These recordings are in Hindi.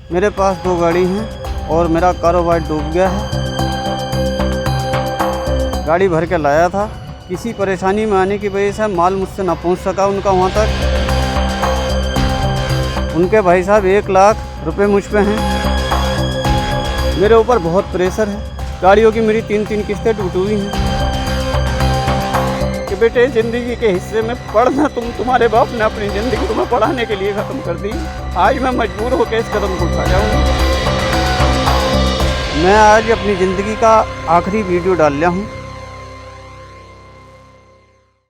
मेरे पास 2 गाड़ी हैं और मेरा कारोबार डूब गया है। गाड़ी भर के लाया था, किसी परेशानी में आने की वजह से माल मुझसे ना पहुंच सका उनका वहां तक। उनके भाई साहब 1 लाख रुपए मुझ पे हैं। मेरे ऊपर बहुत प्रेशर है। गाड़ियों की मेरी 3-3 किस्तें टूटी हुई हैं कि बेटे ज़िंदगी के हिस्से में पढ़ना, तुम्हारे बाप ने अपनी ज़िंदगी तुम्हें पढ़ाने के लिए ख़त्म कर दी। आज मैं मजबूर होकर इस कदम को उठा जाऊँ। मैं आज अपनी ज़िंदगी का आखिरी वीडियो डाल रहा हूँ।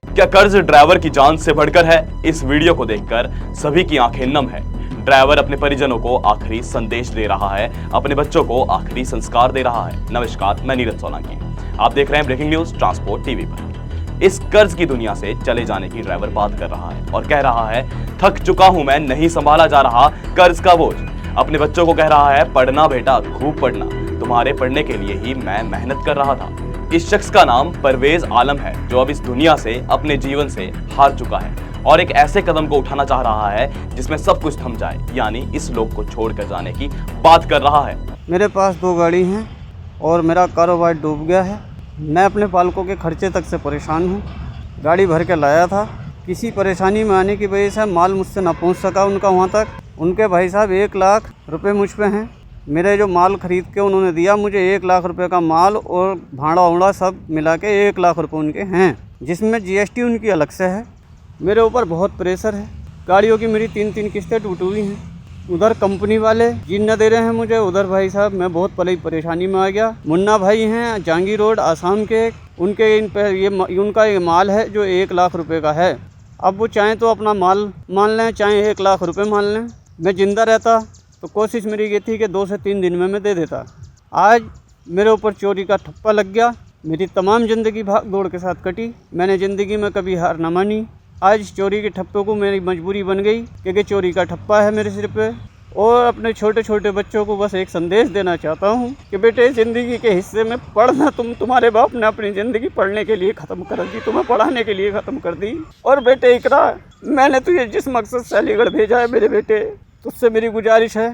क्या कर्ज ड्राइवर की जान से बढ़कर है? इस वीडियो को देखकर सभी की आंखें नम है। ड्राइवर अपने परिजनों को आखिरी संदेश दे रहा है, अपने बच्चों को आखिरी संस्कार दे रहा है। नमस्कार, मैं नीरज सोलंकी, आप देख रहे हैं ब्रेकिंग न्यूज ट्रांसपोर्ट टीवी पर। इस कर्ज की दुनिया से चले जाने की ड्राइवर बात कर रहा है और कह रहा है, थक चुका हूं मैं, नहीं संभाला जा रहा कर्ज का बोझ। अपने बच्चों को कह रहा है, पढ़ना बेटा, खूब पढ़ना, तुम्हारे पढ़ने के लिए ही मैं मेहनत कर रहा था। इस शख्स का नाम परवेज आलम है, जो अब इस दुनिया से, अपने जीवन से हार चुका है और एक ऐसे कदम को उठाना चाह रहा है जिसमें सब कुछ थम जाए, यानी इस लोक को छोड़कर जाने की बात कर रहा है। मेरे पास 2 गाड़ी हैं और मेरा कारोबार डूब गया है। मैं अपने पालकों के खर्चे तक से परेशान हूँ। गाड़ी भर के लाया था, किसी परेशानी में आने की वजह से माल मुझसे ना पहुँच सका उनका वहाँ तक। उनके भाई साहब 1 लाख रुपए मुझ पे हैं। मेरे जो माल ख़रीद के उन्होंने दिया मुझे, 1 लाख रुपए का माल और भाड़ा उड़ा सब मिला के 1 लाख रुपए उनके हैं, जिसमें GST उनकी अलग से है। मेरे ऊपर बहुत प्रेशर है। गाड़ियों की मेरी 3-3 किस्तें टूटी हुई हैं। उधर कंपनी वाले जीन न दे रहे हैं मुझे, उधर भाई साहब मैं बहुत परेशानी में आ गया। मुन्ना भाई हैं जहांगीर रोड आसाम के, उनके इन पे उनका ये माल है जो 1 लाख रुपए का है। अब वो चाहें तो अपना माल मान लें, चाहे 1 लाख रुपए मान लें। मैं ज़िंदा रहता तो कोशिश मेरी ये थी कि 2 से 3 दिन में मैं दे देता। आज मेरे ऊपर चोरी का ठप्पा लग गया। मेरी तमाम ज़िंदगी भाग दौड़ के साथ कटी। मैंने ज़िंदगी में कभी हार न मानी। आज चोरी के ठप्पे को मेरी मजबूरी बन गई, क्योंकि चोरी का ठप्पा है मेरे सिर पे। और अपने छोटे छोटे बच्चों को बस एक संदेश देना चाहता हूँ कि बेटे ज़िंदगी के हिस्से में पढ़ना, तुम्हारे बाप ने अपनी ज़िंदगी पढ़ने के लिए ख़त्म कर दी, तुम्हें पढ़ाने के लिए ख़त्म कर दी। और बेटे इकरा, मैंने तुझे जिस मकसद से अलीगढ़ भेजा है मेरे बेटे, तुझसे मेरी गुजारिश है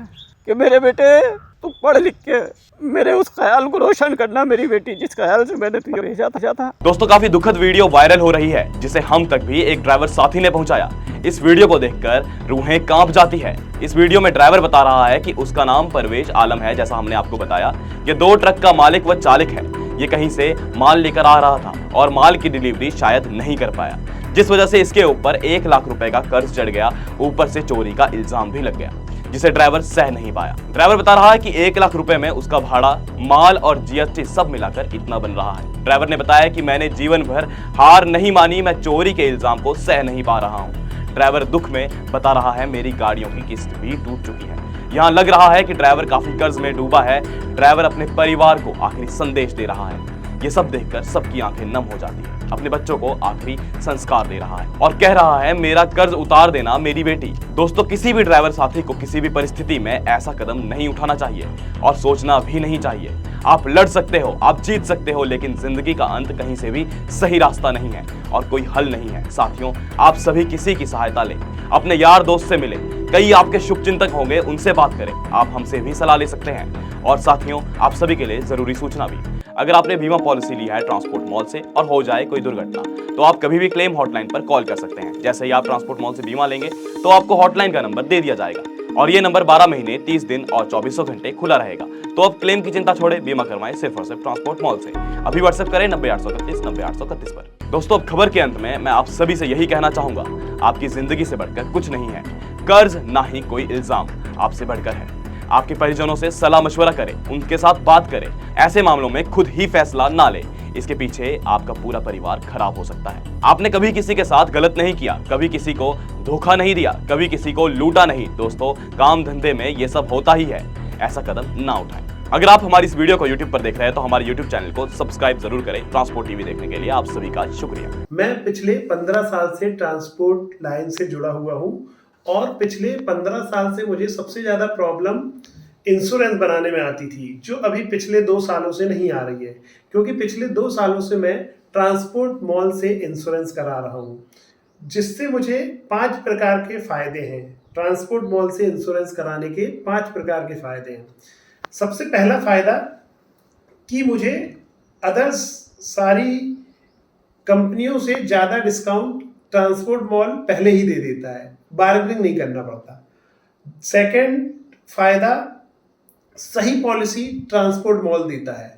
कि मेरे बेटे तू पढ़ लिख के मेरे उस ख्याल को रोशन करना, मेरी बेटी जिस ख्याल से मैंने तुझे भेजा था। दोस्तों, काफी दुखद वीडियो वायरल हो रही है, जिसे हम तक भी एक ड्राइवर साथी ने पहुंचाया। इस वीडियो को देखकर रूहें कांप जाती है। इस वीडियो में ड्राइवर बता रहा है कि उसका नाम परवेज आलम है, जैसा हमने आपको बताया। ये 2 ट्रक का मालिक व चालक है। ये कहीं से माल लेकर आ रहा था और माल की डिलीवरी शायद नहीं कर पाया, जिस वजह से इसके ऊपर 1 लाख रुपए का कर्ज चढ़ गया। ऊपर से चोरी का इल्जाम भी लग गया, जिसे ड्राइवर सह नहीं पाया। ड्राइवर बता रहा है कि 1 लाख रुपए में उसका भाड़ा, माल और GST सब मिलाकर इतना बन रहा है। ड्राइवर ने बताया कि मैंने जीवन भर हार नहीं मानी, मैं चोरी के इल्जाम को सह नहीं पा रहा हूँ। ड्राइवर दुख में बता रहा है, मेरी गाड़ियों की किस्त भी टूट चुकी है। यहाँ लग रहा है कि ड्राइवर काफी कर्ज में डूबा है। ड्राइवर अपने परिवार को आखिरी संदेश दे रहा है। ये सब देखकर सबकी आंखें नम हो जाती है। अपने बच्चों को आखिरी संस्कार दे रहा है और कह रहा है, मेरा कर्ज उतार देना मेरी बेटी। दोस्तों, किसी भी ड्राइवर साथी को किसी भी परिस्थिति में ऐसा कदम नहीं उठाना चाहिए और सोचना भी नहीं चाहिए। आप लड़ सकते हो, आप जीत सकते हो, लेकिन जिंदगी का अंत कहीं से भी सही रास्ता नहीं है और कोई हल नहीं है। साथियों, आप सभी किसी की सहायता लें, अपने यार दोस्त से मिलें, कई आपके शुभचिंतक होंगे, उनसे बात करें। आप हमसे भी सलाह ले सकते हैं। और साथियों, आप सभी के लिए जरूरी सूचना भी, अगर आपने बीमा पॉलिसी लिया है ट्रांसपोर्ट मॉल से और हो जाए कोई दुर्घटना, तो आप कभी भी क्लेम हॉटलाइन पर कॉल कर सकते हैं। जैसे ही आप ट्रांसपोर्ट मॉल से बीमा लेंगे तो आपको हॉटलाइन का नंबर दे दिया जाएगा और ये नंबर 12 महीने, 30 दिन और 2400 घंटे खुला रहेगा। तो अब क्लेम की चिंता छोड़े, बीमा करवाएं सिर्फ और सिर्फ ट्रांसपोर्ट मॉल से। अभी व्हाट्सएप करें 90-831-90-831 पर। दोस्तों, अब खबर के अंत में मैं आप सभी से यही कहना चाहूंगा, आपकी जिंदगी से बढ़कर कुछ नहीं है। कर्ज ना ही कोई इल्जाम आपसे बढ़कर है। आपके परिजनों से सलाह मशवरा करें, उनके साथ बात करें। ऐसे मामलों में खुद ही फैसला ना लें, इसके पीछे आपका पूरा परिवार खराब हो सकता है। आपने कभी किसी के साथ गलत नहीं किया, कभी किसी को धोखा नहीं दिया, कभी किसी को लूटा नहीं। दोस्तों, काम धंधे में ये सब होता ही है, ऐसा कदम ना उठाएं। अगर आप हमारी इस वीडियो को YouTube पर देख रहे हैं तो हमारे YouTube चैनल को सब्सक्राइब जरूर करें। ट्रांसपोर्ट टीवी देखने के लिए आप सभी का शुक्रिया। मैं पिछले 15 साल से ट्रांसपोर्ट लाइन से जुड़ा हुआ हूँ और पिछले 15 साल से मुझे सबसे ज़्यादा प्रॉब्लम इंश्योरेंस बनाने में आती थी, जो अभी पिछले 2 सालों से नहीं आ रही है, क्योंकि पिछले 2 सालों से मैं ट्रांसपोर्ट मॉल से इंश्योरेंस करा रहा हूँ, जिससे मुझे 5 प्रकार के फ़ायदे हैं। ट्रांसपोर्ट मॉल से इंश्योरेंस कराने के 5 प्रकार के फायदे हैं। सबसे पहला फायदा कि मुझे अदर्स सारी कंपनियों से ज़्यादा डिस्काउंट ट्रांसपोर्ट मॉल पहले ही दे देता है, बार्गेनिंग नहीं करना पड़ता। सेकंड फायदा, सही पॉलिसी ट्रांसपोर्ट मॉल देता है।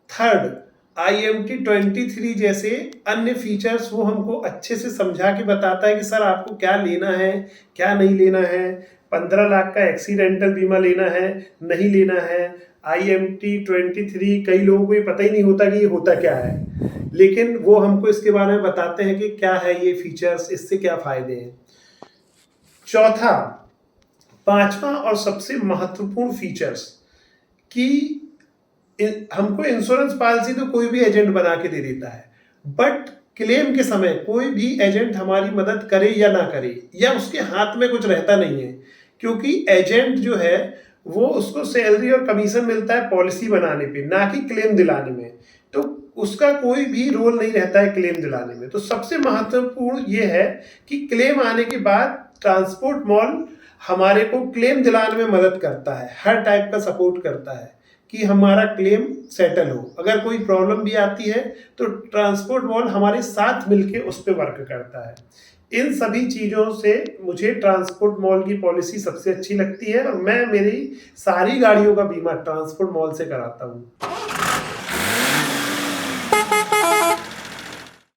थर्ड, IMT 23 जैसे अन्य फीचर्स वो हमको अच्छे से समझा के बताता है कि सर आपको क्या लेना है, क्या नहीं लेना है, 15 लाख का एक्सीडेंटल बीमा लेना है, नहीं लेना है। IMT 23 कई लोगों को ये पता ही नहीं होता कि ये होता क्या है, लेकिन वो हमको इसके बारे में बताते हैं कि क्या है ये फीचर्स, इससे क्या फ़ायदे हैं। चौथा, पांचवा और सबसे महत्वपूर्ण फीचर्स कि हमको इंश्योरेंस पॉलिसी तो कोई भी एजेंट बना के दे देता है, बट क्लेम के समय कोई भी एजेंट हमारी मदद करे या ना करे, या उसके हाथ में कुछ रहता नहीं है, क्योंकि एजेंट जो है वो उसको सैलरी और कमीशन मिलता है पॉलिसी बनाने पे, ना कि क्लेम दिलाने में। तो उसका कोई भी रोल नहीं रहता है क्लेम दिलाने में। तो सबसे महत्वपूर्ण ये है कि क्लेम आने के बाद ट्रांसपोर्ट मॉल हमारे को क्लेम दिलाने में मदद करता है, हर टाइप का सपोर्ट करता है कि हमारा क्लेम सेटल हो। अगर कोई प्रॉब्लम भी आती है तो ट्रांसपोर्ट मॉल हमारे साथ मिलके उस पर वर्क करता है। इन सभी चीज़ों से मुझे ट्रांसपोर्ट मॉल की पॉलिसी सबसे अच्छी लगती है और मैं मेरी सारी गाड़ियों का बीमा ट्रांसपोर्ट मॉल से कराता हूँ।